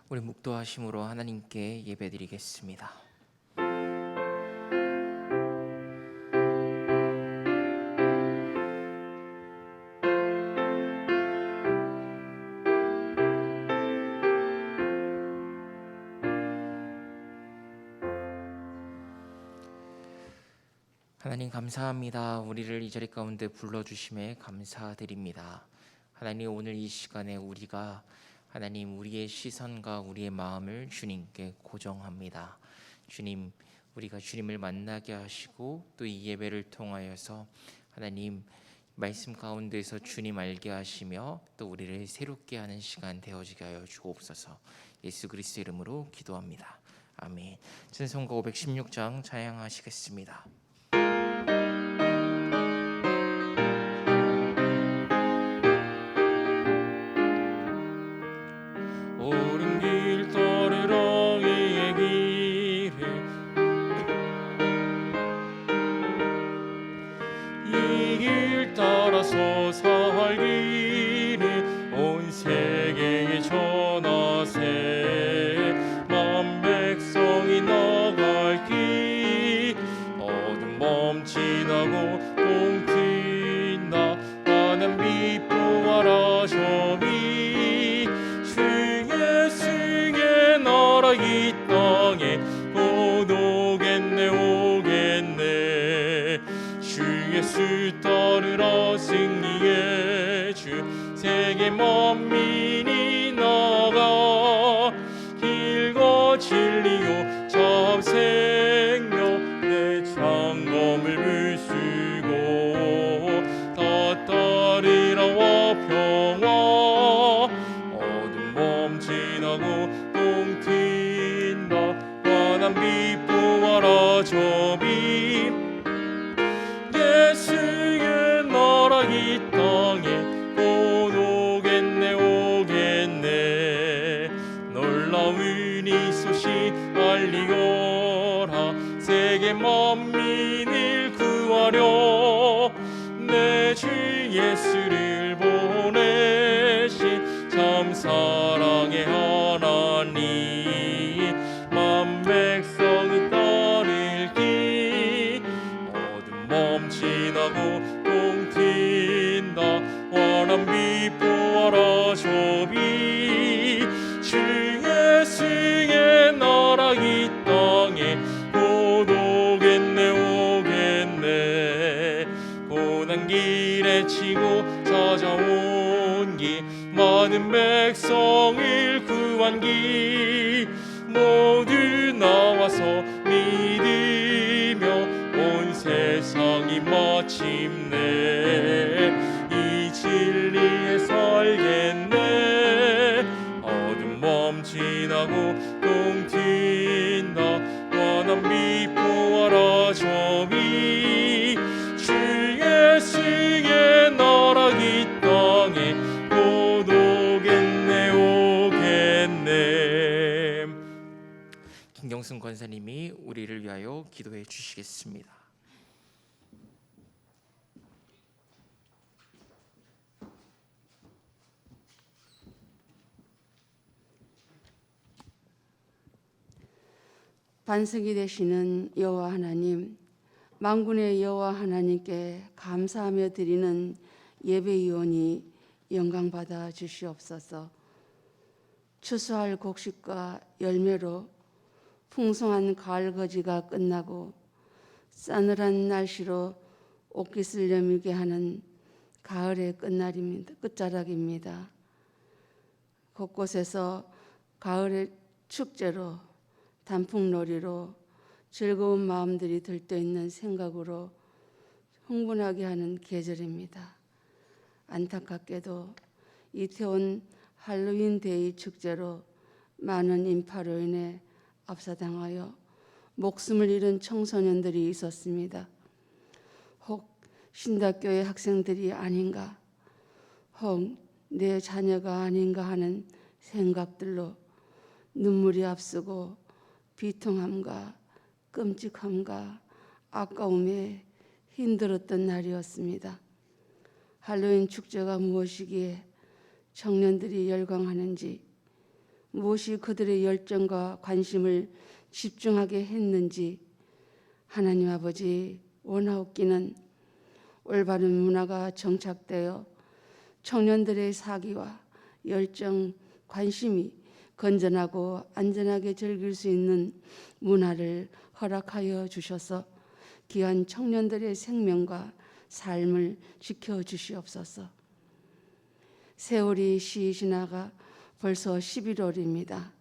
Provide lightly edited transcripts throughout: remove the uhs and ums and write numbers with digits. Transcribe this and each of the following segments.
우리 묵도하심으로 하나님께 예배드리겠습니다. 하나님 감사합니다. 우리를 이 자리 가운데 불러주심에 감사드립니다. 하나님, 오늘 이 시간에 우리가 하나님 우리의 시선과 우리의 마음을 주님께 고정합니다. 주님, 우리가 주님을 만나게 하시고 또 이 예배를 통하여서 하나님 말씀 가운데서 주님 알게 하시며 또 우리를 새롭게 하는 시간 되어지게 하여 주옵소서. 예수 그리스도 이름으로 기도합니다. 아멘. 찬송가 516장 찬양하시겠습니다. 옳은 길 따르라 이의 길을 이 길 따라서 살기를 온 세계에 전하세 만 백성이 나갈 길 어둠 멈지나고 동 트인다 하늘 미포하라 점이 주의 나라 이 땅에 곧 오겠네 오겠네 주 예수 따르라 승리의 주 세계 만민이 나가 길과 진리요 참 생명 내 장검을 불쓰고 다 따르라와 평화 어둠 멈지나고 동 트인다 환한 빛보아라 저비 예수의 나라 이 땅에 곧 오겠네 오겠네 놀라운 이 소식 알리거라 세계 만민을 구하려 내 주 예수를 보내신 참 사랑의 하나님 만 백성이 따를 길 어둠 멈지나고 동 트인다 환한 빛 보아라 저비 주 예수의 나라 이 땅에 곧 오겠네 오겠네 고난 길에 치고 찾아온 길 많은 백성을 구한 길 모두 나와서 믿으며 온 세상이 마침내 이 진리에 살겠네 어둠 멈지나고 동 트인다 환한 빛 보아라 저비 주 예수의 나라 이 땅에 곧 오겠네 오겠네. 김경순 권사님이 우리를 위하여 기도해 주시겠습니다. 반석이 되시는 여호와 하나님, 만군의 여호와 하나님께 감사하며 드리는 예배의원이 영광받아 주시옵소서. 추수할 곡식과 열매로 풍성한 가을 거지가 끝나고 싸늘한 날씨로 옷깃을 여미게 하는 가을의 끝날입니다. 끝자락입니다. 곳곳에서 가을의 축제로 단풍놀이로 즐거운 마음들이 들떠있는 생각으로 흥분하게 하는 계절입니다. 안타깝게도 이태원 할로윈 데이 축제로 많은 인파로 인해 압사당하여 목숨을 잃은 청소년들이 있었습니다. 혹 신다교회 학생들이 아닌가, 혹 내 자녀가 아닌가 하는 생각들로 눈물이 앞서고 비통함과 끔찍함과 아까움에 힘들었던 날이었습니다. 할로윈 축제가 무엇이기에 청년들이 열광하는지, 무엇이 그들의 열정과 관심을 집중하게 했는지 하나님 아버지 원하옵기는 올바른 문화가 정착되어 청년들의 사기와 열정, 관심이 건전하고 안전하게 즐길 수 있는 문화를 허락하여 주셔서 귀한 청년들의 생명과 삶을 지켜주시옵소서. 세월이 시시 지나가 벌써 11월입니다.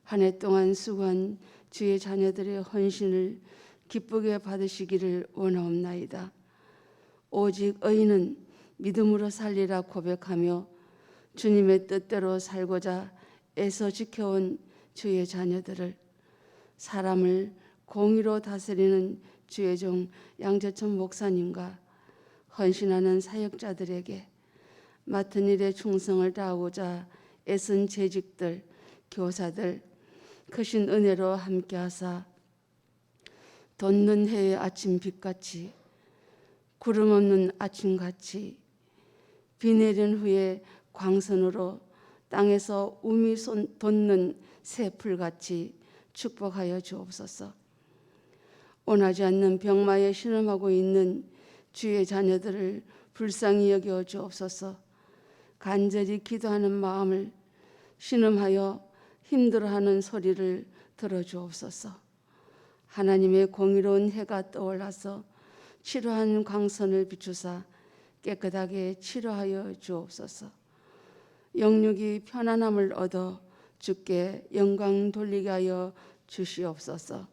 한 해 동안 수고한 주의 자녀들의 헌신을 기쁘게 받으시기를 원하옵나이다. 오직 의인은 믿음으로 살리라 고백하며 주님의 뜻대로 살고자 애써 지켜온 주의 자녀들을, 사람을 공의로 다스리는 주의 종 양재천 목사님과 헌신하는 사역자들에게 맡은 일에 충성을 다하고자 애쓴 재직들, 교사들 크신 은혜로 함께하사 돋는 해의 아침 빛같이 구름 없는 아침같이 비 내린 후에 광선으로 땅에서 우미 돋는 새풀같이 축복하여 주옵소서. 원하지 않는 병마에 신음하고 있는 주의 자녀들을 불쌍히 여겨 주옵소서. 간절히 기도하는 마음을 신음하여 힘들어하는 소리를 들어주옵소서. 하나님의 공의로운 해가 떠올라서 치료한 광선을 비추사 깨끗하게 치료하여 주옵소서. 영육이 편안함을 얻어 주께 영광 돌리게 하여 주시옵소서.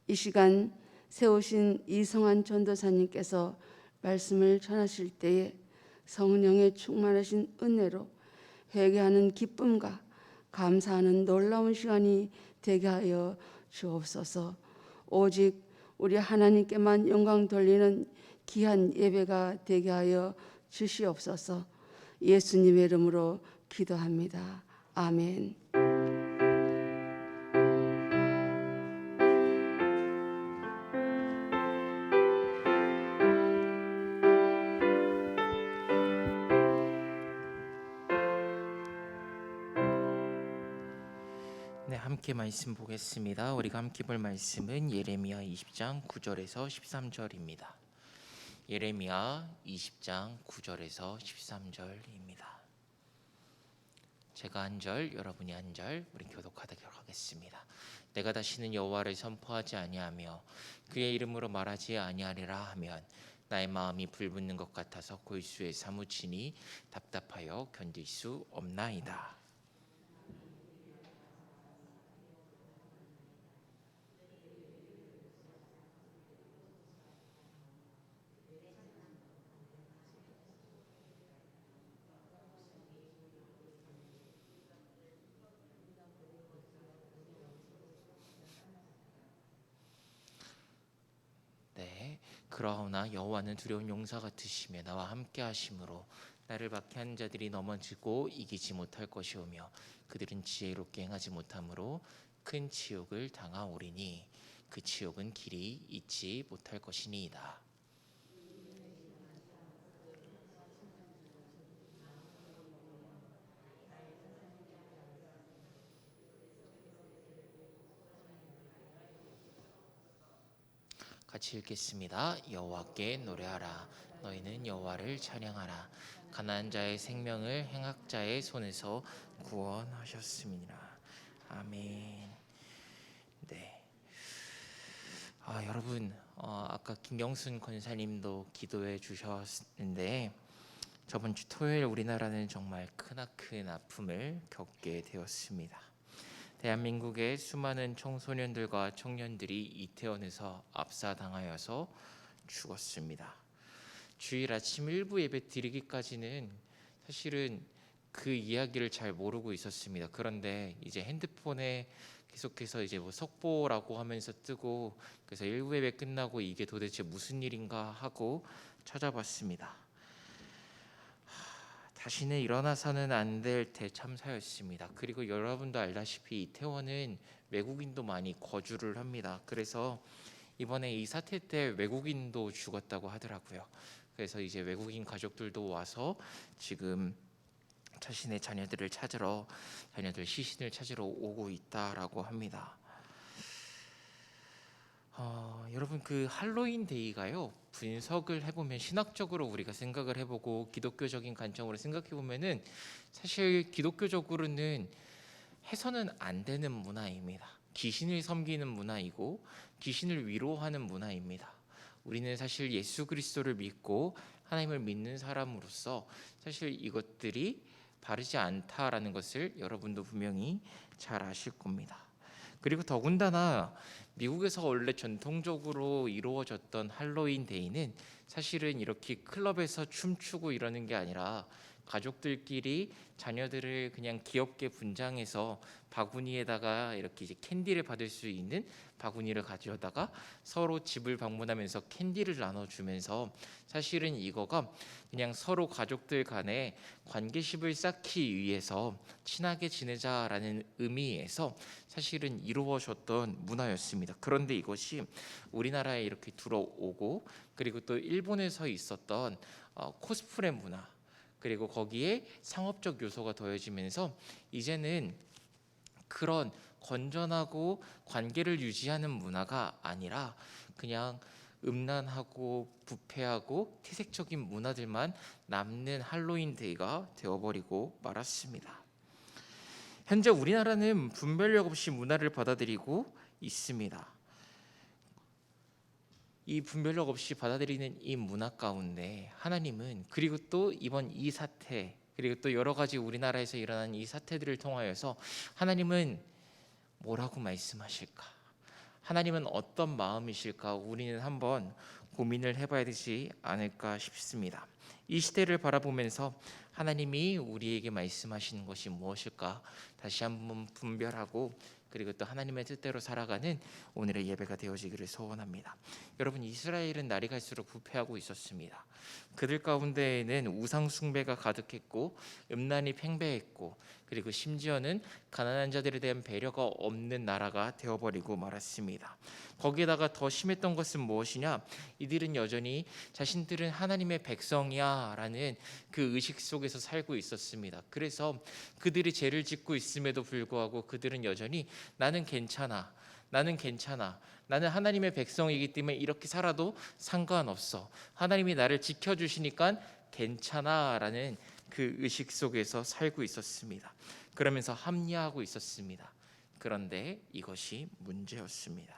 이 시간 세우신 이성환 전도사님께서 말씀을 전하실 때에 성령의 충만하신 은혜로 회개하는 기쁨과 감사하는 놀라운 시간이 되게 하여 주옵소서. 오직 우리 하나님께만 영광 돌리는 귀한 예배가 되게 하여 주시옵소서. 예수님의 이름으로 기도합니다. 아멘. 네, 함께 말씀 보겠습니다. 우리가 함께 볼 말씀은 예레미야 20장 9절에서 13절입니다. 예레미야 20장 9절에서 13절입니다. 제가 한 절, 여러분이 한 절, 우리 교독하도록 하겠습니다. 내가 다시는 여호와를 선포하지 아니하며 그의 이름으로 말하지 아니하리라 하면 나의 마음이 불붙는 것 같아서 골수에 사무치니 답답하여 견딜 수 없나이다. 그러나 여호와는 두려운 용사 같으시며 나와 함께 하심으로 나를 박해하는 자들이 넘어지고 이기지 못할 것이오며 그들은 지혜롭게 행하지 못함으로 큰 치욕을 당하오리니 그 치욕은 길이 잊지 못할 것이니이다. 같이 읽겠습니다. 여호와께 노래하라. 너희는 여호와를 찬양하라. 가난한 자의 생명을 행악자의 손에서 구원하셨습니다. 아멘. 네. 여러분, 아까 김경순 권사님도 기도해 주셨는데 저번 주 토요일 우리나라는 정말 크나큰 아픔을 겪게 되었습니다. 대한민국의 수많은 청소년들과 청년들이 이태원에서 압사당하여서 죽었습니다. 주일 아침 일부 예배 드리기까지는 사실은 그 이야기를 잘 모르고 있었습니다. 그런데 이제 핸드폰에 계속해서 이제 뭐 속보라고 하면서 뜨고 그래서 일부 예배 끝나고 이게 도대체 무슨 일인가 하고 찾아봤습니다. 다시는 일어나서는 안 될 대참사였습니다. 그리고 여러분도 알다시피 이태원은 외국인도 많이 거주를 합니다. 그래서 이번에 이 사태 때 외국인도 죽었다고 하더라고요. 그래서 이제 외국인 가족들도 와서 지금 자신의 자녀들 시신을 찾으러 오고 있다라고 합니다. 여러분, 그 할로윈 데이가요, 분석을 해보면, 신학적으로 우리가 생각을 해보고 기독교적인 관점으로 생각해보면은 사실 기독교적으로는 해서는 안 되는 문화입니다. 귀신을 섬기는 문화이고 귀신을 위로하는 문화입니다. 우리는 사실 예수 그리스도를 믿고 하나님을 믿는 사람으로서 사실 이것들이 바르지 않다라는 것을 여러분도 분명히 잘 아실 겁니다. 그리고 더군다나 미국에서 원래 전통적으로 이루어졌던 할로윈 데이는 사실은 이렇게 클럽에서 춤추고 이러는 게 아니라 가족들끼리 자녀들을 그냥 귀엽게 분장해서 바구니에다가 이렇게 이제 캔디를 받을 수 있는 바구니를 가져다가 서로 집을 방문하면서 캔디를 나눠주면서, 사실은 이거가 그냥 서로 가족들 간에 관계십을 쌓기 위해서 친하게 지내자라는 의미에서 사실은 이루어졌던 문화였습니다. 그런데 이것이 우리나라에 이렇게 들어오고, 그리고 또 일본에서 있었던 코스프레 문화, 그리고 거기에 상업적 요소가 더해지면서 이제는 그런 건전하고 관계를 유지하는 문화가 아니라 그냥 음란하고 부패하고 퇴색적인 문화들만 남는 할로윈 데이가 되어버리고 말았습니다. 현재 우리나라는 분별력 없이 문화를 받아들이고 있습니다. 이 분별력 없이 받아들이는 이 문화 가운데 하나님은, 그리고 또 이번 이 사태, 그리고 또 여러 가지 우리나라에서 일어난 이 사태들을 통하여서 하나님은 뭐라고 말씀하실까? 하나님은 어떤 마음이실까? 우리는 한번 고민을 해봐야 되지 않을까 싶습니다. 이 시대를 바라보면서 하나님이 우리에게 말씀하시는 것이 무엇일까? 다시 한번 분별하고, 그리고 또 하나님의 뜻대로 살아가는 오늘의 예배가 되어지기를 소원합니다. 여러분, 이스라엘은 날이 갈수록 부패하고 있었습니다. 그들 가운데에는 우상 숭배가 가득했고 음란이 팽배했고, 그리고 심지어는 가난한 자들에 대한 배려가 없는 나라가 되어버리고 말았습니다. 거기에다가 더 심했던 것은 무엇이냐? 이들은 여전히 자신들은 하나님의 백성이야 라는 그 의식 속에서 살고 있었습니다. 그래서 그들이 죄를 짓고 있음에도 불구하고 그들은 여전히 나는 괜찮아, 나는 하나님의 백성이기 때문에 이렇게 살아도 상관없어, 하나님이 나를 지켜주시니까 괜찮아 라는 그 의식 속에서 살고 있었습니다. 그러면서 합리화하고 있었습니다. 그런데 이것이 문제였습니다.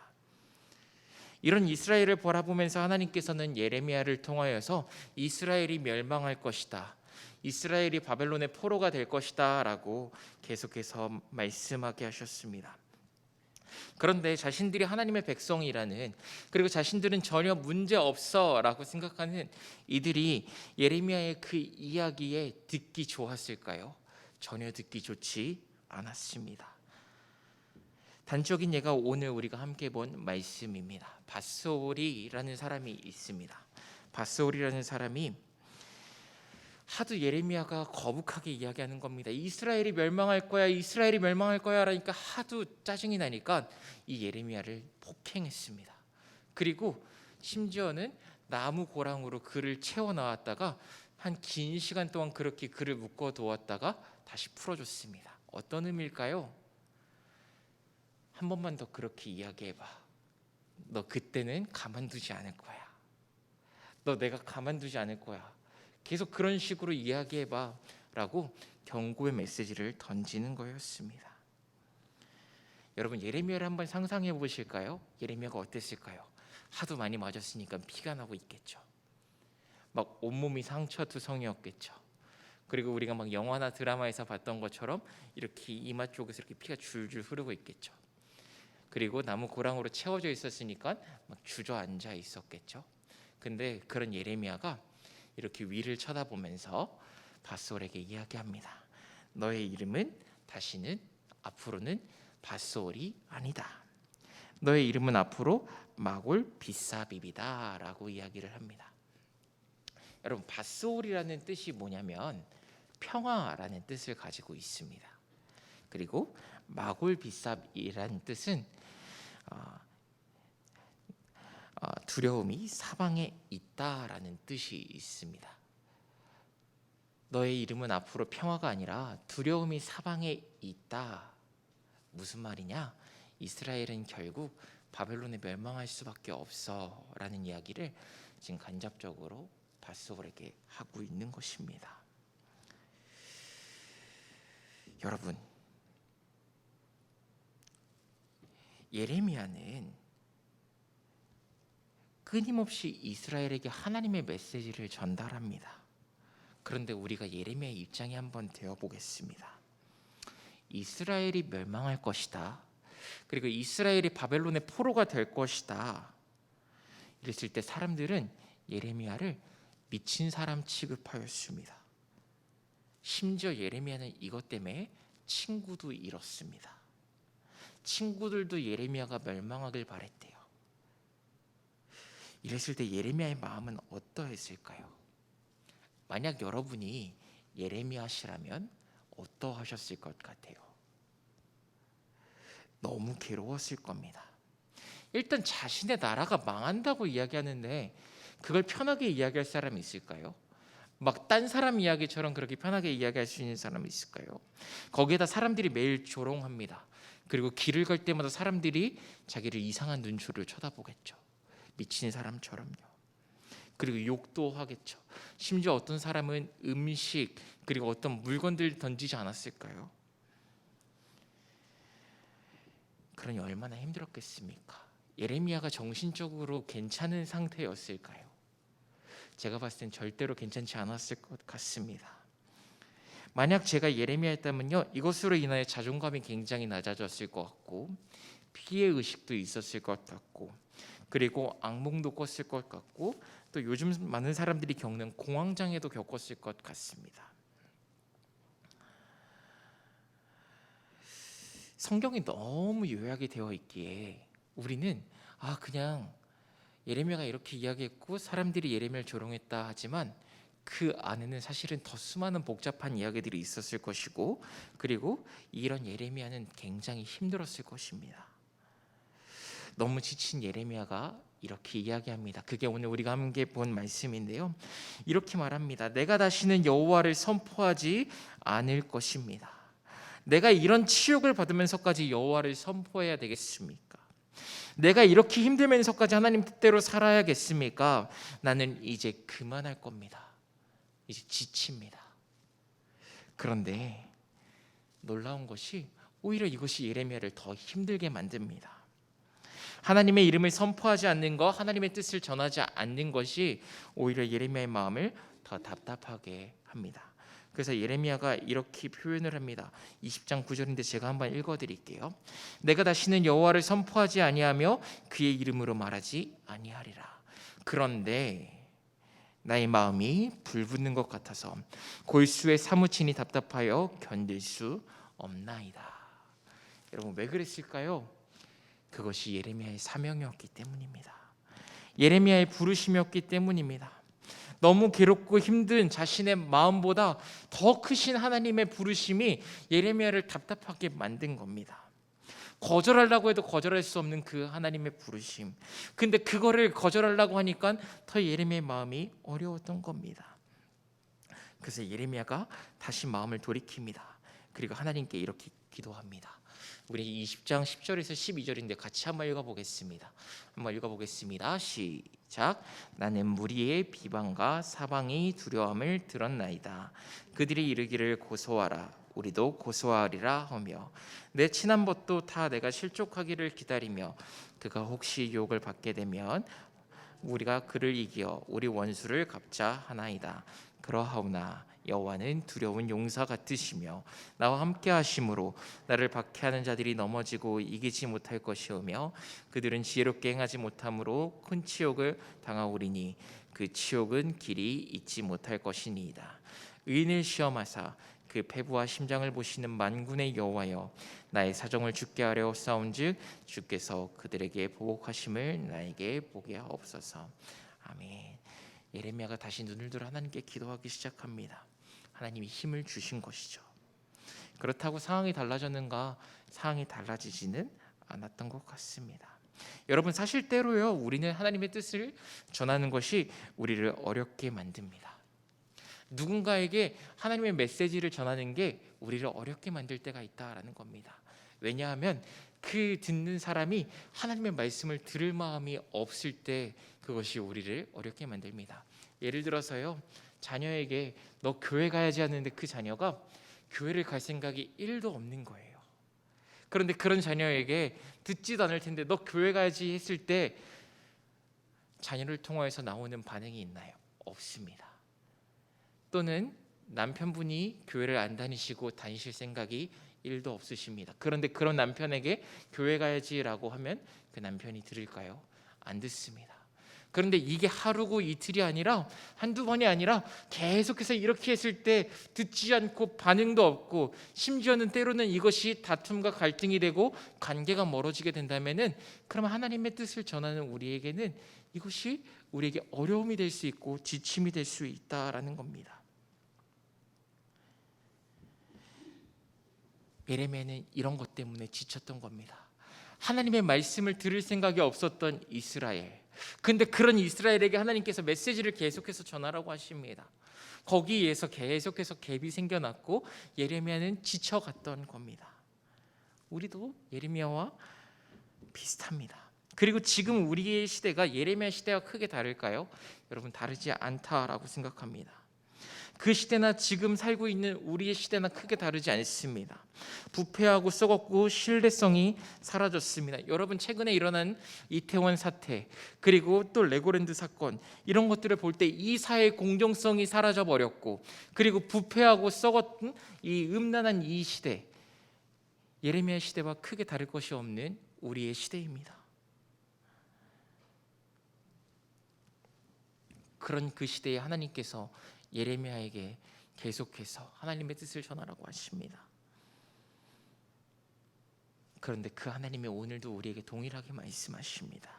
이런 이스라엘을 바라보면서 하나님께서는 예레미야를 통하여서 이스라엘이 멸망할 것이다, 이스라엘이 바벨론의 포로가 될 것이다 라고 계속해서 말씀하게 하셨습니다. 그런데 자신들이 하나님의 백성이라는, 그리고 자신들은 전혀 문제 없어 라고 생각하는 이들이 예레미야의 그 이야기에 듣기 좋았을까요? 전혀 듣기 좋지 않았습니다. 단적인 예가 오늘 우리가 함께 본 말씀입니다. 밧소리라는 사람이 있습니다. 밧소리라는 사람이 하도 예레미야가 거북하게 이야기하는 겁니다. 이스라엘이 멸망할 거야, 이스라엘이 멸망할 거야 라니까 하도 짜증이 나니까 이 예레미야를 폭행했습니다. 그리고 심지어는 나무 고랑으로 그를 채워 넣었다가 한 긴 시간 동안 그렇게 그를 묶어 두었다가 다시 풀어줬습니다. 어떤 의미일까요? 한 번만 더 그렇게 이야기해봐. 너 그때는 가만두지 않을 거야. 너 내가 가만두지 않을 거야. 계속 그런 식으로 이야기해봐 라고 경고의 메시지를 던지는 거였습니다. 여러분, 예레미야를 한번 상상해 보실까요? 예레미야가 어땠을까요? 하도 많이 맞았으니까 피가 나고 있겠죠. 막 온몸이 상처투성이었겠죠. 그리고 우리가 막 영화나 드라마에서 봤던 것처럼 이렇게 이마 쪽에서 이렇게 피가 줄줄 흐르고 있겠죠. 그리고 나무 고랑으로 채워져 있었으니까 막 주저앉아 있었겠죠. 근데 그런 예레미야가 이렇게 위를 쳐다보면서 밧솔에게 이야기합니다. 너의 이름은 다시는, 앞으로는 밧솔이 아니다. 너의 이름은 앞으로 마골 비사빕이다 라고 이야기를 합니다. 여러분, 밧솔이라는 뜻이 뭐냐면 평화라는 뜻을 가지고 있습니다. 그리고 마골 비삽이라는 뜻은 두려움이 사방에 있다라는 뜻이 있습니다. 너의 이름은 앞으로 평화가 아니라 두려움이 사방에 있다. 무슨 말이냐? 이스라엘은 결국 바벨론에 멸망할 수밖에 없어라는 이야기를 지금 간접적으로 바솔에게 하고 있는 것입니다. 여러분, 예레미야는 끊임없이 이스라엘에게 하나님의 메시지를 전달합니다. 그런데 우리가 예레미야의 입장에 한번 되어 보겠습니다. 이스라엘이 멸망할 것이다. 그리고 이스라엘이 바벨론의 포로가 될 것이다. 이랬을 때 사람들은 예레미야를 미친 사람 취급하였습니다. 심지어 예레미야는 이것 때문에 친구도 잃었습니다. 친구들도 예레미야가 멸망하길 바랬대요. 이랬을 때 예레미야의 마음은 어떠했을까요? 만약 여러분이 예레미야시라면 어떠하셨을 것 같아요? 너무 괴로웠을 겁니다. 일단 자신의 나라가 망한다고 이야기하는데 그걸 편하게 이야기할 사람이 있을까요? 막 딴 사람 이야기처럼 그렇게 편하게 이야기할 수 있는 사람이 있을까요? 거기에다 사람들이 매일 조롱합니다. 그리고 길을 갈 때마다 사람들이 자기를 이상한 눈초리로 쳐다보겠죠. 미친 사람처럼요. 그리고 욕도 하겠죠. 심지어 어떤 사람은 음식 그리고 어떤 물건들 던지지 않았을까요? 그러니 얼마나 힘들었겠습니까? 예레미야가 정신적으로 괜찮은 상태였을까요? 제가 봤을 땐 절대로 괜찮지 않았을 것 같습니다. 만약 제가 예레미야였다면요, 이것으로 인하여 자존감이 굉장히 낮아졌을 것 같고 피해 의식도 있었을 것 같고 그리고 악몽도 꿨을 것 같고 또 요즘 많은 사람들이 겪는 공황장애도 겪었을 것 같습니다. 성경이 너무 요약이 되어 있기에 우리는 그냥 예레미야가 이렇게 이야기했고 사람들이 예레미야를 조롱했다 하지만 그 안에는 사실은 더 수많은 복잡한 이야기들이 있었을 것이고 그리고 이런 예레미야는 굉장히 힘들었을 것입니다. 너무 지친 예레미야가 이렇게 이야기합니다. 그게 오늘 우리가 함께 본 말씀인데요. 이렇게 말합니다. 내가 다시는 여호와를 선포하지 않을 것입니다. 내가 이런 치욕을 받으면서까지 여호와를 선포해야 되겠습니까? 내가 이렇게 힘들면서까지 하나님 뜻대로 살아야겠습니까? 나는 이제 그만할 겁니다. 이제 지칩니다. 그런데 놀라운 것이 오히려 이것이 예레미야를 더 힘들게 만듭니다. 하나님의 이름을 선포하지 않는 것, 하나님의 뜻을 전하지 않는 것이 오히려 예레미야의 마음을 더 답답하게 합니다. 그래서 예레미야가 이렇게 표현을 합니다. 20장 9절인데 제가 한번 읽어드릴게요. 내가 다시는 여호와를 선포하지 아니하며 그의 이름으로 말하지 아니하리라. 그런데 나의 마음이 불붙는 것 같아서 골수에 사무치니 답답하여 견딜 수 없나이다. 여러분 왜 그랬을까요? 그것이 예레미야의 사명이었기 때문입니다. 예레미야의 부르심이었기 때문입니다. 너무 괴롭고 힘든 자신의 마음보다 더 크신 하나님의 부르심이 예레미야를 답답하게 만든 겁니다. 거절하려고 해도 거절할 수 없는 그 하나님의 부르심. 근데 그거를 거절하려고 하니까 더 예레미야의 마음이 어려웠던 겁니다. 그래서 예레미야가 다시 마음을 돌이킵니다. 그리고 하나님께 이렇게 기도합니다. 우리 20장 10절에서 12절인데 같이 한번 읽어보겠습니다. 한번 읽어보겠습니다. 시작. 나는 무리의 비방과 사방이 두려움을 들었나이다. 그들이 이르기를 고소하라. 우리도 고소하리라 하며 내 친한 벗도 다 내가 실족하기를 기다리며 그가 혹시 유혹을 받게 되면 우리가 그를 이겨 우리 원수를 갚자 하나이다. 그러하오나 여호와는 두려운 용사 같으시며 나와 함께 하심으로 나를 박해하는 자들이 넘어지고 이기지 못할 것이오며 그들은 지혜롭게 행하지 못함으로 큰 치욕을 당하오리니 그 치욕은 길이 잊지 못할 것이니이다. 의인을 시험하사 그 패부와 심장을 보시는 만군의 여호와여 나의 사정을 주께 아뢰옵사온즉 주께서 그들에게 보복하심을 나에게 보게 하옵소서. 아멘. 예레미야가 다시 눈을 들어 하나님께 기도하기 시작합니다. 하나님이 힘을 주신 것이죠. 그렇다고 상황이 달라졌는가? 상황이 달라지지는 않았던 것 같습니다. 여러분 사실 때로요 우리는 하나님의 뜻을 전하는 것이 우리를 어렵게 만듭니다. 누군가에게 하나님의 메시지를 전하는 게 우리를 어렵게 만들 때가 있다라는 겁니다. 왜냐하면 그 듣는 사람이 하나님의 말씀을 들을 마음이 없을 때 그것이 우리를 어렵게 만듭니다. 예를 들어서요, 자녀에게 너 교회 가야지 하는데 그 자녀가 교회를 갈 생각이 1도 없는 거예요. 그런데 그런 자녀에게 듣지도 않을 텐데 너 교회 가야지 했을 때 자녀를 통하여서 나오는 반응이 있나요? 없습니다. 또는 남편분이 교회를 안 다니시고 다니실 생각이 1도 없으십니다. 그런데 그런 남편에게 교회 가야지라고 하면 그 남편이 들을까요? 안 듣습니다. 그런데 이게 하루고 이틀이 아니라 한두 번이 아니라 계속해서 이렇게 했을 때 듣지 않고 반응도 없고 심지어는 때로는 이것이 다툼과 갈등이 되고 관계가 멀어지게 된다면은 그러면 하나님의 뜻을 전하는 우리에게는 이것이 우리에게 어려움이 될 수 있고 지침이 될 수 있다라는 겁니다. 예레미야는 이런 것 때문에 지쳤던 겁니다. 하나님의 말씀을 들을 생각이 없었던 이스라엘. 근데 그런 이스라엘에게 하나님께서 메시지를 계속해서 전하라고 하십니다. 거기에서 계속해서 갭이 생겨났고 예레미야는 지쳐갔던 겁니다. 우리도 예레미야와 비슷합니다. 그리고 지금 우리의 시대가 예레미야 시대와 크게 다를까요? 여러분, 다르지 않다라고 생각합니다. 그 시대나 지금 살고 있는 우리의 시대나 크게 다르지 않습니다. 부패하고 썩었고 신뢰성이 사라졌습니다. 여러분, 최근에 일어난 이태원 사태 그리고 또 레고랜드 사건, 이런 것들을 볼 때 이 사회의 공정성이 사라져 버렸고, 그리고 부패하고 썩었던 이 음란한 이 시대, 예레미야 시대와 크게 다를 것이 없는 우리의 시대입니다. 그런 그 시대에 하나님께서 예레미야에게 계속해서 하나님의 뜻을 전하라고 하십니다. 그런데 그 하나님이 오늘도 우리에게 동일하게 말씀하십니다.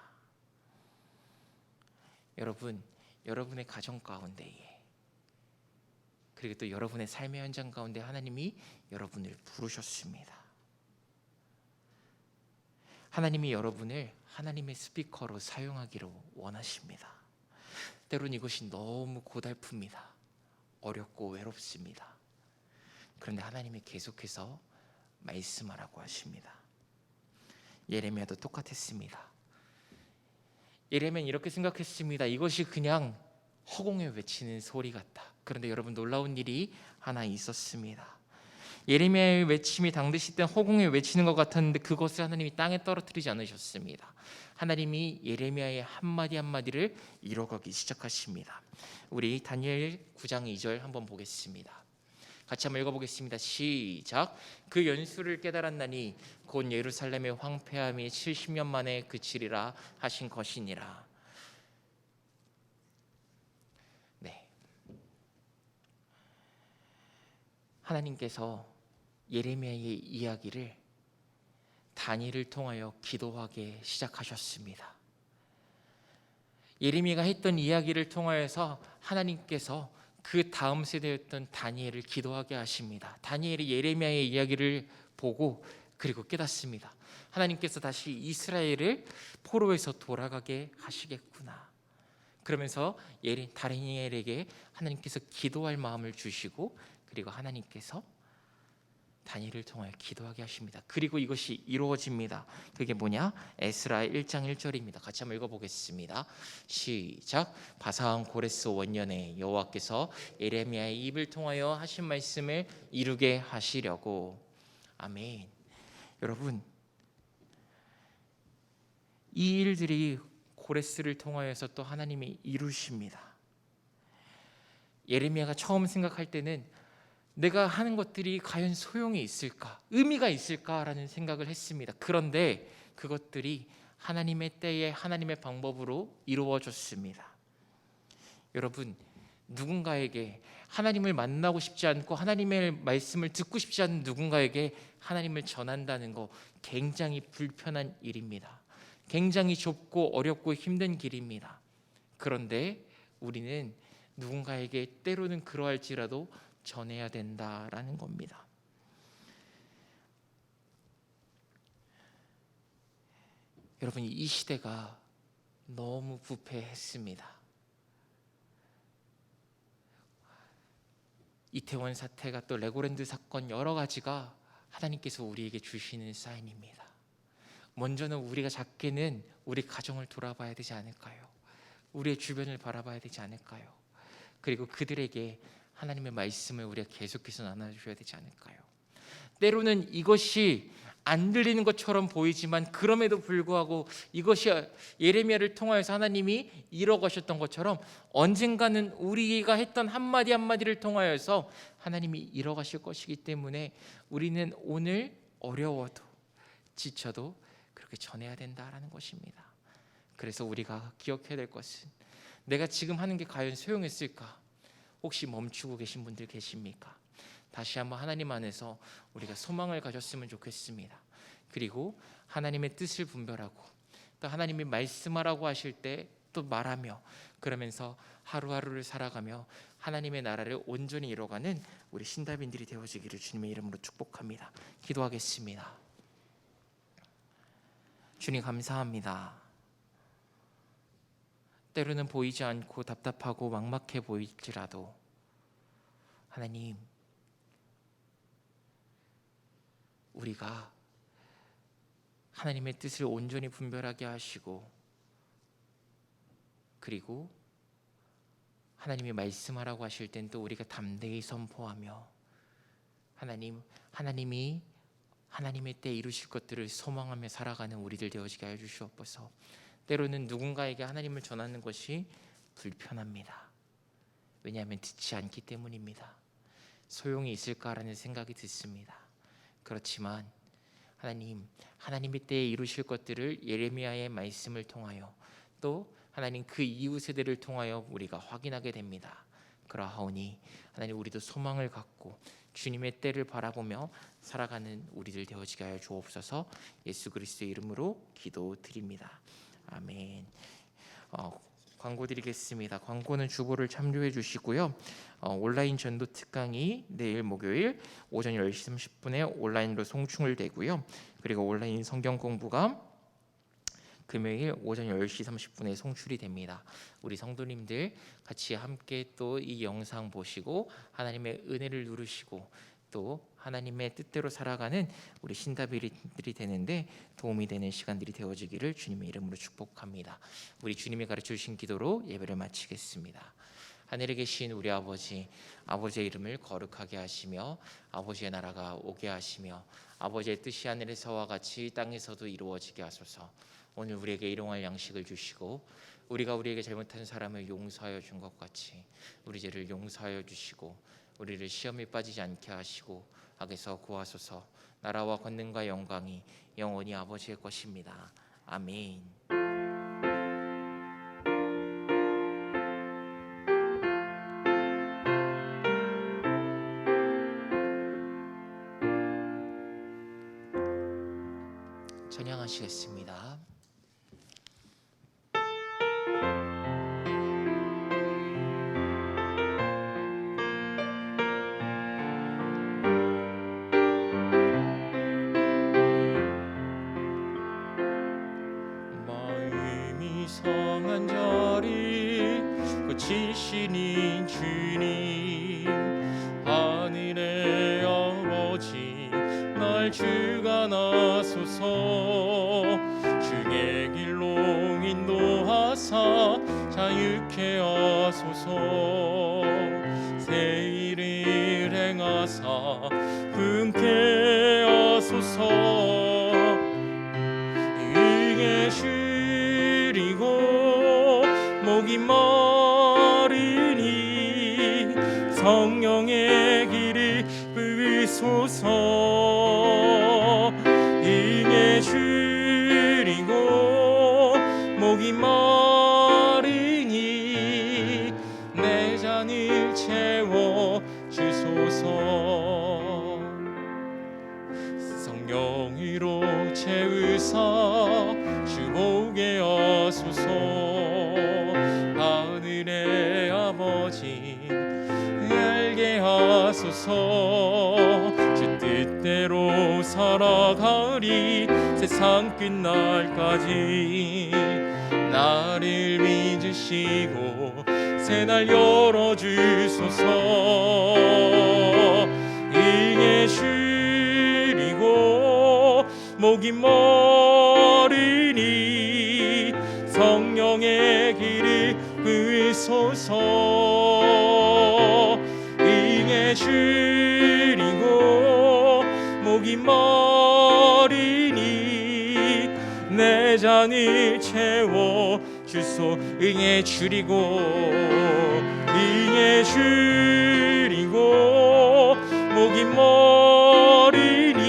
여러분, 여러분의 가정 가운데에 그리고 또 여러분의 삶의 현장 가운데 하나님이 여러분을 부르셨습니다. 하나님이 여러분을 하나님의 스피커로 사용하기로 원하십니다. 때론 이것이 너무 고달픕니다. 어렵고 외롭습니다. 그런데 하나님이 계속해서 말씀하라고 하십니다. 예레미야도 똑같았습니다. 예레미야는 이렇게 생각했습니다. 이것이 그냥 허공에 외치는 소리 같다. 그런데 여러분, 놀라운 일이 하나 있었습니다. 예레미야의 외침이 당대시 때 허공에 외치는 것 같았는데 그것을 하나님이 땅에 떨어뜨리지 않으셨습니다. 하나님이 예레미야의 한마디 한마디를 이뤄가기 시작하십니다. 우리 다니엘 9장 2절 한번 보겠습니다. 같이 한번 읽어보겠습니다. 시작. 그 연수를 깨달았나니 곧 예루살렘의 황폐함이 70년 만에 그치리라 하신 것이니라. 네, 하나님께서 예레미야의 이야기를 다니엘을 통하여 기도하게 시작하셨습니다. 예레미야가 했던 이야기를 통하여서 하나님께서 그 다음 세대였던 다니엘을 기도하게 하십니다. 다니엘이 예레미야의 이야기를 보고 그리고 깨닫습니다. 하나님께서 다시 이스라엘을 포로에서 돌아가게 하시겠구나. 그러면서 다니엘에게 하나님께서 기도할 마음을 주시고 그리고 하나님께서 다니엘을 통하여 기도하게 하십니다. 그리고 이것이 이루어집니다. 그게 뭐냐? 에스라 1장 1절입니다. 같이 한번 읽어보겠습니다. 시작. 바사왕 고레스 원년에 여호와께서 예레미야의 입을 통하여 하신 말씀을 이루게 하시려고. 아멘. 여러분, 이 일들이 고레스를 통하여서 또 하나님이 이루십니다. 예레미야가 처음 생각할 때는 내가 하는 것들이 과연 소용이 있을까, 의미가 있을까라는 생각을 했습니다. 그런데 그것들이 하나님의 때에 하나님의 방법으로 이루어졌습니다. 여러분, 누군가에게 하나님을 만나고 싶지 않고 하나님의 말씀을 듣고 싶지 않은 누군가에게 하나님을 전한다는 거 굉장히 불편한 일입니다. 굉장히 좁고 어렵고 힘든 길입니다. 그런데 우리는 누군가에게 때로는 그러할지라도 전해야 된다라는 겁니다. 여러분, 이 시대가 너무 부패했습니다. 이태원 사태가 또 레고랜드 사건 여러 가지가 하나님께서 우리에게 주시는 사인입니다. 먼저는 우리가 작게는 우리 가정을 돌아봐야 되지 않을까요? 우리의 주변을 바라봐야 되지 않을까요? 그리고 그들에게 하나님의 말씀을 우리가 계속해서 나눠줘야 되지 않을까요? 때로는 이것이 안 들리는 것처럼 보이지만 그럼에도 불구하고 이것이 예레미야를 통하여서 하나님이 이뤄가셨던 것처럼 언젠가는 우리가 했던 한마디 한마디를 통하여서 하나님이 이뤄가실 것이기 때문에 우리는 오늘 어려워도 지쳐도 그렇게 전해야 된다라는 것입니다. 그래서 우리가 기억해야 될 것은 내가 지금 하는 게 과연 소용있을까? 혹시 멈추고 계신 분들 계십니까? 다시 한번 하나님 안에서 우리가 소망을 가졌으면 좋겠습니다. 그리고 하나님의 뜻을 분별하고 또 하나님이 말씀하라고 하실 때 또 말하며 그러면서 하루하루를 살아가며 하나님의 나라를 온전히 이뤄가는 우리 신다빈들이 되어지기를 주님의 이름으로 축복합니다. 기도하겠습니다. 주님 감사합니다. 때로는 보이지 않고 답답하고 막막해 보일지라도 하나님, 우리가 하나님의 뜻을 온전히 분별하게 하시고 그리고 하나님이 말씀하라고 하실 땐 또 우리가 담대히 선포하며 하나님이 하나님의 때 이루실 것들을 소망하며 살아가는 우리들 되어지게 하여 주시옵소서. 때로는 누군가에게 하나님을 전하는 것이 불편합니다. 왜냐하면 듣지 않기 때문입니다. 소용이 있을까라는 생각이 듣습니다. 그렇지만 하나님의 때에 이루실 것들을 예레미야의 말씀을 통하여 또 하나님 그 이후 세대를 통하여 우리가 확인하게 됩니다. 그러하오니 하나님 우리도 소망을 갖고 주님의 때를 바라보며 살아가는 우리들 되어지게 하여 주옵소서. 예수 그리스도의 이름으로 기도드립니다. 아멘. 광고 드리겠습니다. 광고는 주보를 참조해 주시고요. 온라인 전도 특강이 내일 목요일 오전 10시 30분에 온라인으로 송충을 되고요. 그리고 온라인 성경 공부가 금요일 오전 10시 30분에 송출이 됩니다. 우리 성도님들 같이 함께 또 이 영상 보시고 하나님의 은혜를 누르시고 또 하나님의 뜻대로 살아가는 우리 신다비들이 되는데 도움이 되는 시간들이 되어지기를 주님의 이름으로 축복합니다. 우리 주님이 가르쳐 주신 기도로 예배를 마치겠습니다. 하늘에 계신 우리 아버지의 이름을 거룩하게 하시며 아버지의 나라가 오게 하시며 아버지의 뜻이 하늘에서와 같이 땅에서도 이루어지게 하소서. 오늘 우리에게 일용할 양식을 주시고 우리가 우리에게 잘못한 사람을 용서하여 준 것 같이 우리 죄를 용서하여 주시고 우리를 시험에 빠지지 않게 하시고 악에서 구하소서. 나라와 권능과 영광이 영원히 아버지의 것입니다. 아멘. 찬양하시겠습니다. 마음이 상한 자리 고치시는 주님, 하늘의 아버지 날 주관하소서. 주의 길로 인도하사 자유케 하소서. 새 일을 행하사 품게 하소서. 응애 주리고 목이 마르니 성령의 길을 부으소서. 응애 주리고 목이 마르니 내 잔을 채워 주소서. 성령으로 채우사 주보게 하소서. 하늘의 아버지 알게 하소서. 주 뜻대로 살아가리 세상 끝날까지. 나를 믿으시고 새날 열어주소서. 등에 줄이고 목이 머리니 성령의 길을 부으소서. 등에 줄이고 목이 머리니 내 잔을 채워 주소. 응에 줄이고 응에 줄이고 목이 머리니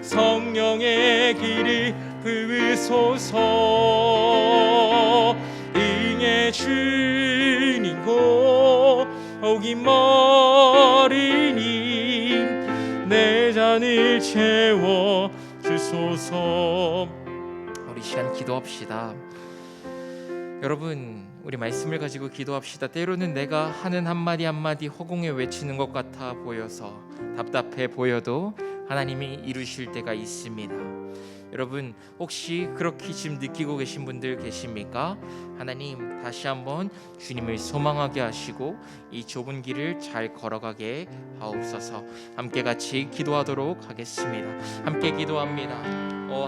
성령의 길을 부으소서. 응에 줄이고 목이 머리니 내 잔을 채워 주소서. 우리 시간 기도합시다. 여러분, 우리 말씀을 가지고 기도합시다. 때로는 내가 하는 한마디 한마디 허공에 외치는 것 같아 보여서 답답해 보여도 하나님이 이루실 때가 있습니다. 여러분, 혹시 그렇게 지금 느끼고 계신 분들 계십니까? 하나님, 다시 한번 주님을 소망하게 하시고 이 좁은 길을 잘 걸어가게 하옵소서. 함께 같이 기도하도록 하겠습니다. 함께 기도합니다.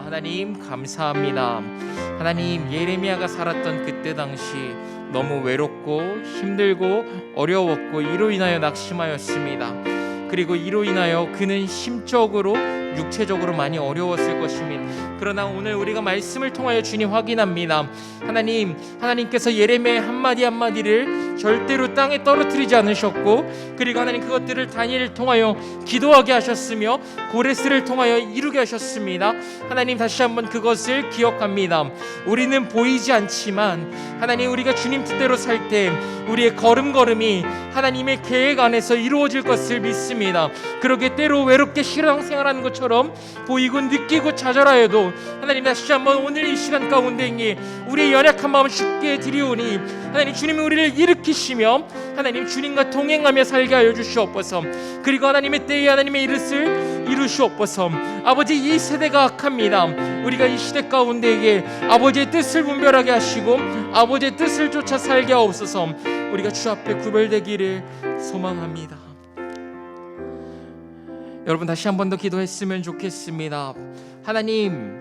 하나님, 감사합니다. 하나님, 예레미야가 살았던 그때 당시 너무 외롭고 힘들고 어려웠고 이로 인하여 낙심하였습니다. 그리고 이로 인하여 그는 심적으로 육체적으로 많이 어려웠을 것입니다. 그러나 오늘 우리가 말씀을 통하여 주님 확인합니다. 하나님께서 예레미야의 한마디 한마디를 절대로 땅에 떨어뜨리지 않으셨고, 그리고 하나님 그것들을 다니엘을 통하여 기도하게 하셨으며 고레스를 통하여 이루게 하셨습니다. 하나님, 다시 한번 그것을 기억합니다. 우리는 보이지 않지만 하나님, 우리가 주님 뜻대로 살 때 우리의 걸음걸음이 하나님의 계획 안에서 이루어질 것을 믿습니다. 그러게 때로 외롭게 신앙생활하는 것처럼 보이고 느끼고 좌절하여도 하나님, 다시 한번 오늘 이 시간 가운데 우리의 연약한 마음 쉽게 드리오니 하나님, 주님이 우리를 일으키시며 하나님 주님과 동행하며 살게 하여 주시옵소서. 그리고 하나님의 때에 하나님의 이릇을 이루시옵소서. 아버지, 이 세대가 악합니다. 우리가 이 시대 가운데에 아버지의 뜻을 분별하게 하시고 아버지의 뜻을 쫓아 살게 하옵소서. 우리가 주 앞에 구별되기를 소망합니다. 여러분, 다시 한 번 더 기도했으면 좋겠습니다. 하나님,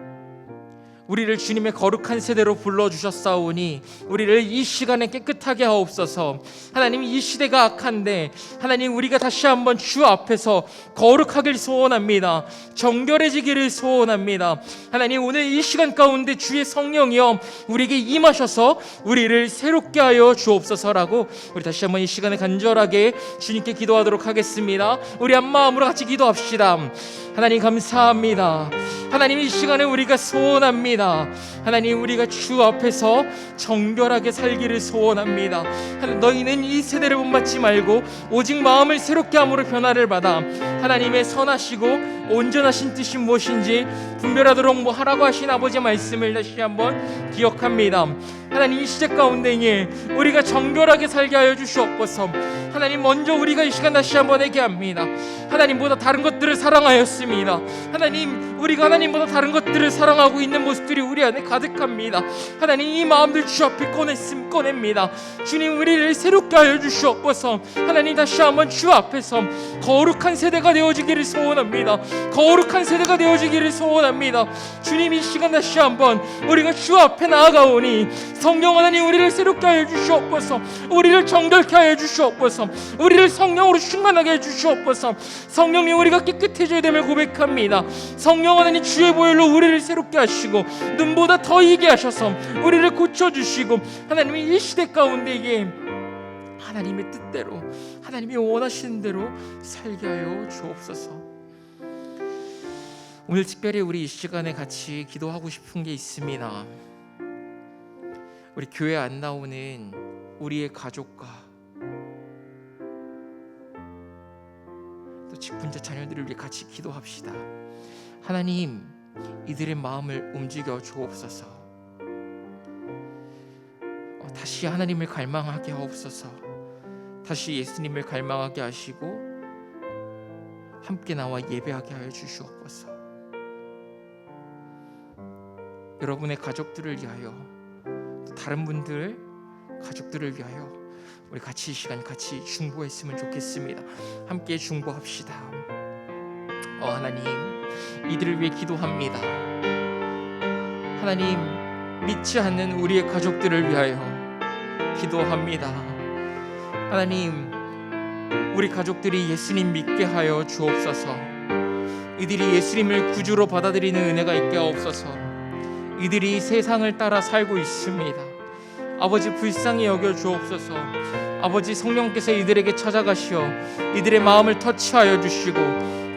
우리를 주님의 거룩한 세대로 불러주셨사오니 우리를 이 시간에 깨끗하게 하옵소서. 하나님, 이 시대가 악한데 하나님, 우리가 다시 한번 주 앞에서 거룩하길 소원합니다. 정결해지기를 소원합니다. 하나님, 오늘 이 시간 가운데 주의 성령이여 우리에게 임하셔서 우리를 새롭게 하여 주옵소서라고 우리 다시 한번 이 시간에 간절하게 주님께 기도하도록 하겠습니다. 우리 한 마음으로 같이 기도합시다. 하나님, 감사합니다. 하나님, 이 시간에 우리가 소원합니다. 하나님, 우리가 주 앞에서 정결하게 살기를 소원합니다. 너희는 이 세대를 본받지 말고 오직 마음을 새롭게 함으로 변화를 받아 하나님의 선하시고 온전하신 뜻이 무엇인지 분별하도록 하라고 하신 아버지의 말씀을 다시 한번 기억합니다. 하나님, 이 시대 가운데 우리가 정결하게 살게 하여 주시옵소서. 하나님, 먼저 우리가 이 시간 다시 한번 얘기합니다. 하나님보다 다른 것들을 사랑하였습니다. 하나님, 우리가 하나님보다 다른 것들을 사랑하고 있는 모습들이 우리 안에 가득합니다. 하나님, 이 마음들 주 앞에 꺼냅니다. 주님, 우리를 새롭게 하여 주시옵소서. 하나님, 다시 한번 주 앞에서 거룩한 세대가 되어지기를 소원합니다. 거룩한 세대가 되어지기를 소원합니다. 주님, 이 시간 다시 한번 우리가 주 앞에 나아가오니 성령 하나님, 우리를 새롭게 하여 주시옵소서. 우리를 정결케 하여 주시옵소서. 우리를 성령으로 충만하게 해 주시옵소서. 성령님, 우리가 깨끗해져야 됨을 고백합니다. 성령 하나님, 주의 보혈로 우리를 새롭게 하시고 눈보다 더 이게 하셔서 우리를 고쳐주시고 하나님의 이 시대 가운데에 하나님의 뜻대로 하나님이 원하시는 대로 살게 하여 주옵소서. 오늘 특별히 우리 이 시간에 같이 기도하고 싶은 게 있습니다. 우리 교회 안 나오는 우리의 가족과 또 직분자 자녀들을 위해 같이 기도합시다. 하나님, 이들의 마음을 움직여 주옵소서. 다시 하나님을 갈망하게 하옵소서. 다시 예수님을 갈망하게 하시고 함께 나와 예배하게 하여 주시옵소서. 여러분의 가족들을 위하여, 또 다른 분들 가족들을 위하여 우리 같이 이 시간 같이 중보했으면 좋겠습니다. 함께 중보합시다. 하나님, 이들을 위해 기도합니다. 하나님, 믿지 않는 우리의 가족들을 위하여 기도합니다. 하나님, 우리 가족들이 예수님 믿게 하여 주옵소서. 이들이 예수님을 구주로 받아들이는 은혜가 있게 하옵소서. 이들이 세상을 따라 살고 있습니다. 아버지, 불쌍히 여겨 주옵소서. 아버지, 성령께서 이들에게 찾아가시어 이들의 마음을 터치하여 주시고,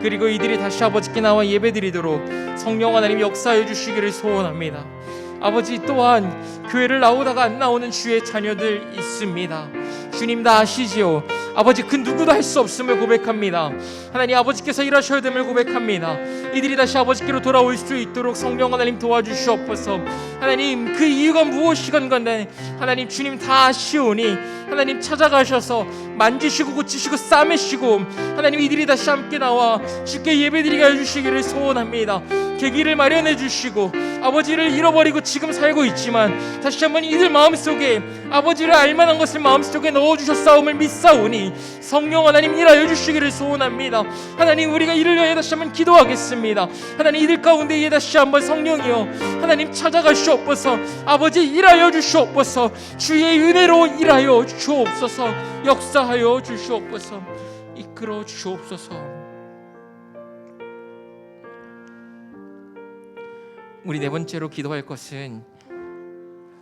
그리고 이들이 다시 아버지께 나와 예배드리도록 성령 하나님 역사해 주시기를 소원합니다. 아버지, 또한 교회를 나오다가 안 나오는 주의 자녀들 있습니다. 주님 다 아시지요. 아버지, 그 누구도 할 수 없음을 고백합니다. 하나님, 아버지께서 일하셔야 됨을 고백합니다. 이들이 다시 아버지께로 돌아올 수 있도록 성령 하나님 도와주시옵소서. 하나님, 그 이유가 무엇이건 간에 하나님, 주님 다 아시오니 하나님 찾아가셔서 만지시고 고치시고 싸매시고 하나님, 이들이 다시 함께 나와 주께 예배드리게 해주시기를 소원합니다. 계기를 마련해 주시고, 아버지를 잃어버리고 지금 살고 있지만 다시 한번 이들 마음속에 아버지를 알만한 것을 마음속에 넣어주셨사옴을 믿사오니 성령 하나님 일하여 주시기를 소원합니다. 하나님, 우리가 이를 위해 다시 한번 기도하겠습니다. 하나님, 이들 가운데에 다시 한번 성령이여 하나님 찾아가시옵소서. 아버지, 일하여 주시옵소서. 주의 은혜로 일하여 주옵소서. 역사하여 주시옵소서. 이끌어 주옵소서. 우리 네 번째로 기도할 것은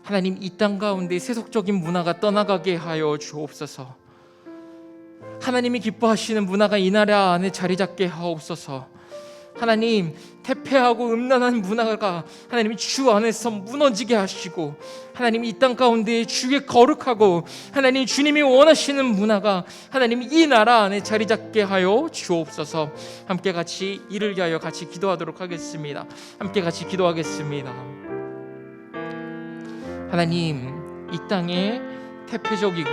하나님, 이 땅 가운데 세속적인 문화가 떠나가게 하여 주옵소서. 하나님이 기뻐하시는 문화가 이 나라 안에 자리 잡게 하옵소서. 하나님, 태폐하고 음란한 문화가 하나님 주 안에서 무너지게 하시고, 하나님 이 땅 가운데 주의 거룩하고 하나님 주님이 원하시는 문화가 하나님 이 나라 안에 자리 잡게 하여 주옵소서. 함께 같이 이를 위하여 같이 기도하도록 하겠습니다. 함께 같이 기도하겠습니다. 하나님, 이 땅에 태폐적이고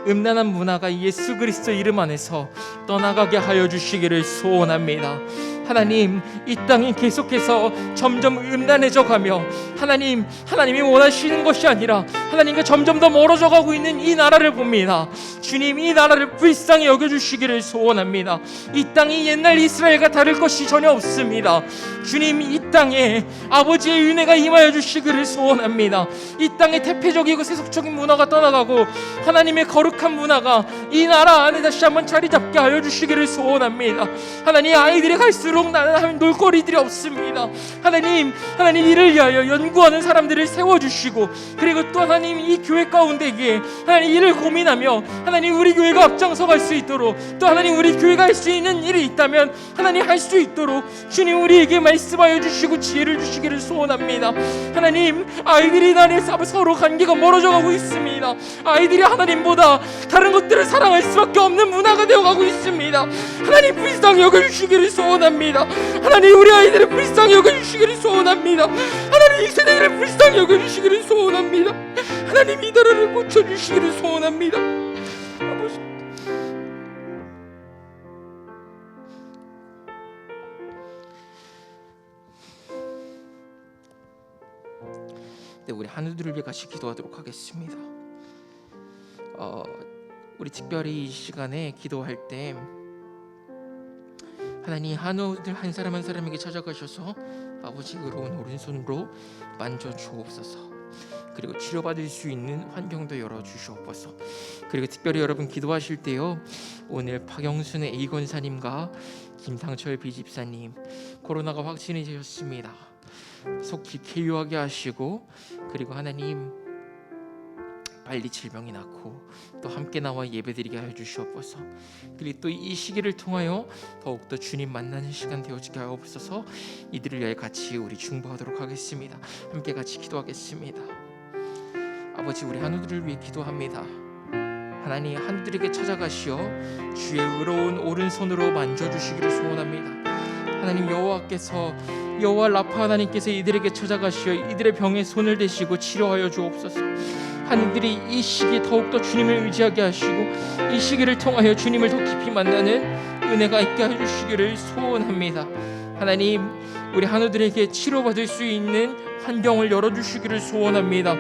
음란한 문화가 예수 그리스도 이름 안에서 떠나가게 하여 주시기를 소원합니다. 하나님, 이 땅이 계속해서 점점 음란해져 가며 하나님이 원하시는 것이 아니라 하나님과 점점 더 멀어져 가고 있는 이 나라를 봅니다. 주님, 이 나라를 불쌍히 여겨주시기를 소원합니다. 이 땅이 옛날 이스라엘과 다를 것이 전혀 없습니다. 주님, 이 땅에 아버지의 은혜가 임하여 주시기를 소원합니다. 이 땅에 태폐적이고 세속적인 문화가 떠나가고 하나님의 거룩한 문화가 이 나라 안에 다시 한번 자리 잡게 하여 주시기를 소원합니다. 하나님, 아이들이 갈수록 나는 놀거리들이 없습니다. 하나님 이를 위하여 연구하는 사람들을 세워주시고, 그리고 또 하나님 이 교회 가운데에 하나님 이를 고민하며 하나님 우리 교회가 앞장서 갈 수 있도록, 또 하나님 우리 교회가 할 수 있는 일이 있다면 하나님 할 수 있도록 주님 우리에게 말씀하여 주시고 지혜를 주시기를 소원합니다. 하나님, 아이들이 나의 서로 관계가 멀어져 가고 있습니다. 아이들이 하나님보다 다른 것들을 사랑할 수밖에 없는 문화가 되어가고 있습니다. 하나님, 불쌍히 여겨주시기를 소원합니다. 하나님, 우리 아이들을 불쌍히 여겨주시기를 소원합니다. 하나님, 이 세대를 불쌍히 여겨주시기를 소원합니다. 하나님, 이 나라를 고쳐주시기를 소원합니다. 아버지, 네, 우리 한우들을 위해 같이 기도하도록 하겠습니다. 우리 특별히 이 시간에 기도할 때 하나님, 한우들 한 사람 한 사람에게 찾아가셔서 아버지 의로운 오른손으로 만져 주옵소서. 그리고 치료받을 수 있는 환경도 열어주시옵소서. 그리고 특별히 여러분 기도하실 때요, 오늘 박영순 A 권사님과 김상철 B 집사님 코로나가 확진이 되셨습니다. 속히 쾌유하게 하시고, 그리고 하나님 빨리 질병이 낫고 또 함께 나와 예배드리게 하여 주시옵소서. 그리고 또 이 시기를 통하여 더욱더 주님 만나는 시간 되어지게 하옵소서. 이들을 위해 같이 우리 중보하도록 하겠습니다. 함께 같이 기도하겠습니다. 아버지, 우리 한우들을 위해 기도합니다. 하나님, 한우들에게 찾아가시어 주의 의로운 오른손으로 만져주시기를 소원합니다. 하나님, 여호와 라파 하나님께서 이들에게 찾아가시어 이들의 병에 손을 대시고 치료하여 주옵소서. 하나님들이 이 시기에 더욱더 주님을 의지하게 하시고 이 시기를 통하여 주님을 더 깊이 만나는 은혜가 있게 해주시기를 소원합니다. 하나님, 우리 한우들에게 치료받을 수 있는 환경을 열어주시기를 소원합니다.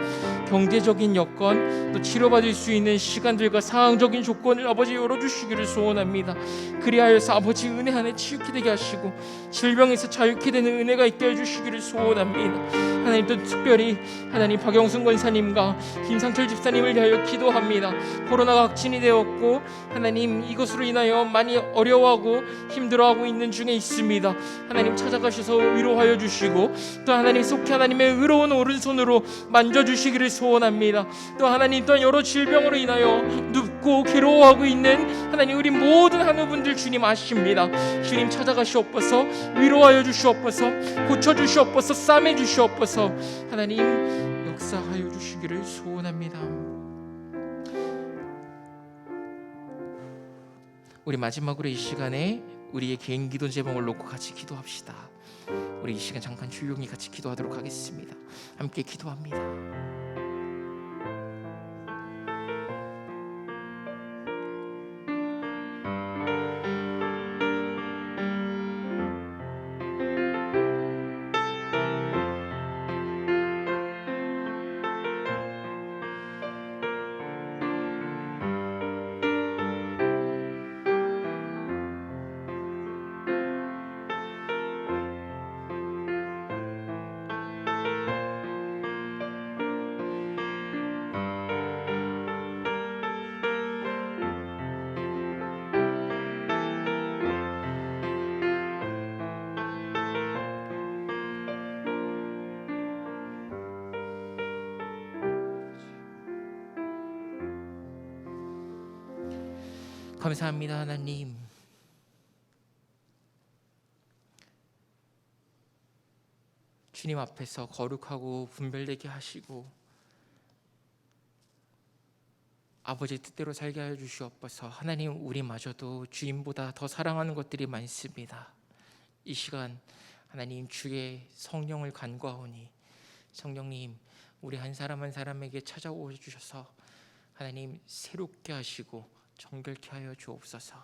경제적인 여건, 또 치료받을 수 있는 시간들과 상황적인 조건을 아버지 열어주시기를 소원합니다. 그리하여서 아버지 은혜 안에 치유케 되게 하시고 질병에서 자유케 되는 은혜가 있게 해주시기를 소원합니다. 하나님, 또 특별히 하나님 박영순 권사님과 김상철 집사님을 위하여 기도합니다. 코로나가 확진이 되었고 하나님, 이것으로 인하여 많이 어려워하고 힘들어하고 있는 중에 있습니다. 하나님, 찾아가셔서 위로하여 주시고 또 하나님 속히 하나님의 의로운 오른손으로 만져주시기를 소원합니다. 또 하나님, 또한 여러 질병으로 인하여 눕고 괴로워하고 있는 하나님, 우리 모든 한우분들 주님 아십니다. 주님 찾아가시옵소서, 위로하여 주시옵소서, 고쳐주시옵소서, 싸매주시옵소서. 하나님 역사하여 주시기를 소원합니다. 우리 마지막으로 이 시간에 우리의 개인 기도 제목을 놓고 같이 기도합시다. 우리 이 시간 잠깐 조용히 같이 기도하도록 하겠습니다. 함께 기도합니다. 감사합니다. 하나님, 주님 앞에서 거룩하고 분별되게 하시고 아버지 뜻대로 살게 하여 주시옵소서. 하나님, 우리마저도 주님보다 더 사랑하는 것들이 많습니다. 이 시간 하나님, 주의 성령을 간구하오니 성령님, 우리 한 사람 한 사람에게 찾아오 주셔서 하나님 새롭게 하시고 정결케 하여 주옵소서.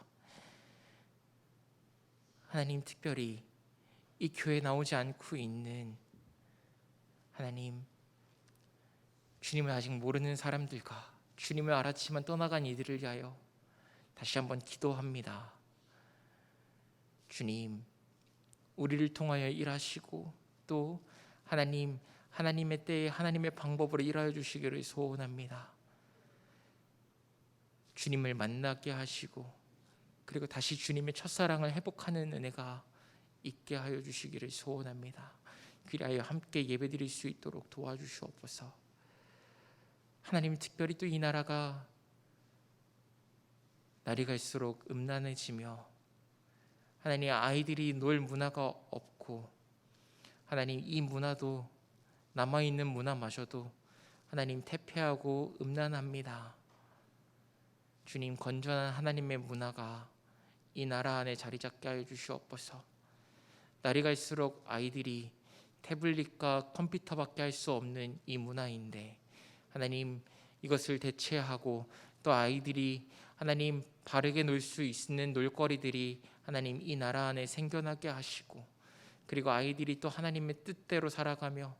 하나님, 특별히 이 교회에 나오지 않고 있는 하나님, 주님을 아직 모르는 사람들과 주님을 알았지만 떠나간 이들을 위하여 다시 한번 기도합니다. 주님, 우리를 통하여 일하시고 또 하나님, 하나님의 때에 하나님의 방법으로 일하여 주시기를 소원합니다. 주님을 만나게 하시고 그리고 다시 주님의 첫사랑을 회복하는 은혜가 있게 하여 주시기를 소원합니다. 그리하여 함께 예배드릴 수 있도록 도와주시옵소서. 하나님, 특별히 또 이 나라가 날이 갈수록 음란해지며 하나님, 아이들이 놀 문화가 없고 하나님, 이 문화도 남아있는 문화마저도 하나님 퇴폐하고 음란합니다. 주님, 건전한 하나님의 문화가 이 나라 안에 자리 잡게 하여 주시옵소서. 날이 갈수록 아이들이 태블릿과 컴퓨터밖에 할 수 없는 이 문화인데 하나님, 이것을 대체하고 또 아이들이 하나님 바르게 놀 수 있는 놀거리들이 하나님 이 나라 안에 생겨나게 하시고 그리고 아이들이 또 하나님의 뜻대로 살아가며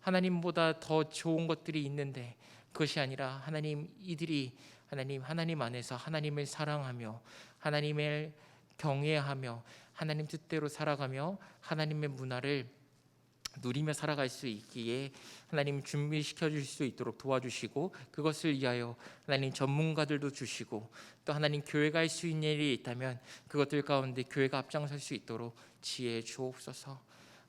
하나님보다 더 좋은 것들이 있는데 그것이 아니라 하나님, 이들이 하나님 안에서 하나님을 사랑하며 하나님을 경외하며 하나님 뜻대로 살아가며 하나님의 문화를 누리며 살아갈 수 있기에 하나님 준비시켜 주실 수 있도록 도와주시고 그것을 위하여 하나님 전문가들도 주시고 또 하나님 교회가 할 수 있는 일이 있다면 그것들 가운데 교회가 앞장설 수 있도록 지혜해 주옵소서.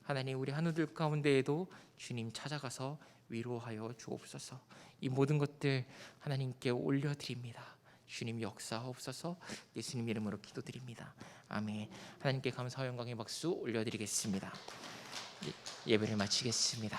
하나님, 우리 한우들 가운데에도 주님 찾아가서 위로하여 주옵소서. 이 모든 것들 하나님께 올려드립니다. 주님 역사하옵소서. 예수님 이름으로 기도드립니다. 아멘. 하나님께 감사와 영광의 박수 올려드리겠습니다. 예배를 마치겠습니다.